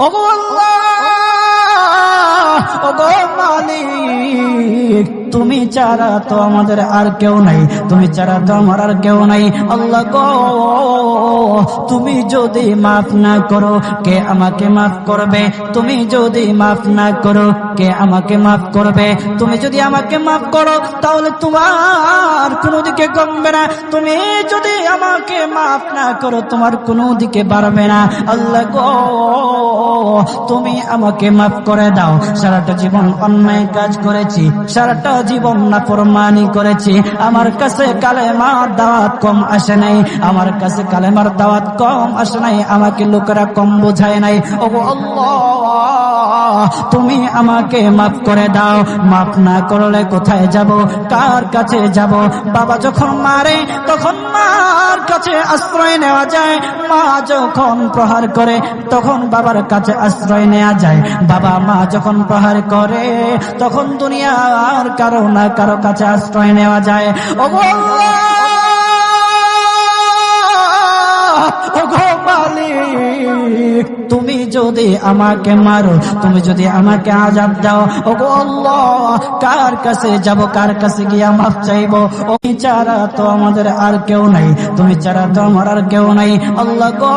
ওগো আল্লাহ, ওগো মালিক, তুমি ছাড়া তো আমাদের আর কেউ নাই, তুমি ছাড়া তো আমার আর কেউ নাই। আল্লাহ গো, তুমি যদি মাফ না করো কে আমাকে মাফ করবে? তুমি যদি মাফ না করো কে আমাকে মাফ করবে? তুমি যদি আমাকে মাফ করো তাহলে তোমার কোনো দিকে কমবে না, তুমি যদি আমাকে মাফ না করো তোমার কোনো দিকে বাড়বে না। আল্লাহ গো, তুমি আমাকে মাফ করে দাও। সারাটা জীবন অন্যায় কাজ করেছি, সারাটা জীবন নাফরমানি করেছি, আমার কাছে কালেমার দাওয়াত কম আসে নাই, আমার কাছে কালেমার দাওয়াত কম আসে নাই, আমাকে লোকেরা কম বোঝায় নাই। ওগো আল্লাহ, তুমি আমাকে মাফ করে দাও। মাফ না করলে কোথায় যাব, কার কাছে যাব? বাবা যখন মারে তখন মার কাছে আশ্রয় নেওয়া যায়, মা যখন প্রহার করে তখন বাবার কাছে আশ্রয় নেওয়া যায়, বাবা মা যখন প্রহার করে তখন দুনিয়ার কারো না কারো কাছে আশ্রয় নেওয়া যায়। ওগো আল্লাহ, ওগো মালিক, তুমি যদি আমাকে মারো, তুমি যদি আমাকে আযাব দাও, ওগো আল্লাহ, কার কাছে যাব, কার কাছে গিয়া মাফ চাইবো? তুমি ছাড়া তো আমাদের আর কেউ নাই, তুমি ছাড়া তো আমার আর কেউ নাই। আল্লাহ গো,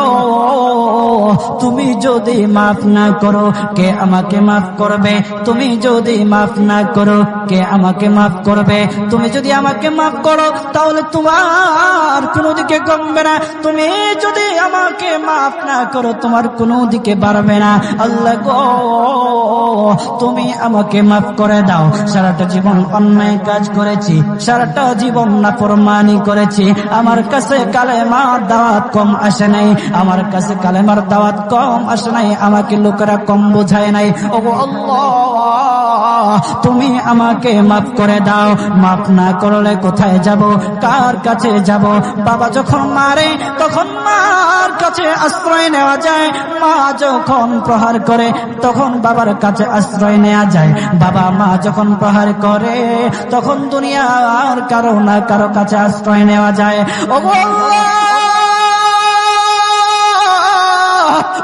তুমি যদি মাফ না করো কে আমাকে মাফ করবে? তুমি যদি মাফ না করো কে আমাকে মাফ করবে? তুমি যদি আমাকে মাফ করো তাহলে তোমার কোনো দিকে কমবে না, তুমি যদি আমাকে মাফ না করো তোমার কোনো দিকে বাড়বে না। আল্লাহ গো, তুমি আমাকে মাফ করে দাও। সারাটা জীবন অন্যায় কাজ করেছি, সারাটা জীবন নাফরমানি করেছি, আমার কাছে কালেমার দাওয়াত কম আসে নাই, আমার কাছে কালেমার দাওয়াত কম আসে নাই, আমাকে লোকেরা কম বোঝায় নাই। ওগো আল্লাহ, তুমি আমাকে মাফ করে দাও। মাফ না করলে কোথায় যাব, কার কাছে যাব? বাবা যখন মারে তখন মার কাছে আশ্রয় নেওয়া যায়, মা যখন প্রহার করে তখন বাবার কাছে আশ্রয় নেওয়া যায়, বাবা মা যখন প্রহার করে তখন দুনিয়ার কারো না কারো কাছে আশ্রয় নেওয়া যায়। ওগো আল্লাহ,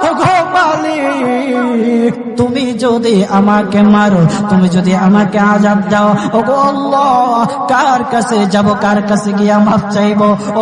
ওগো মালিক, তুমি যদি আমাকে মারো, তুমি যদি আমাকে আযাব দাও, ওগো আল্লাহ, কার কাছে যাব, কার কাছে গিয়া মাফ চাইবো?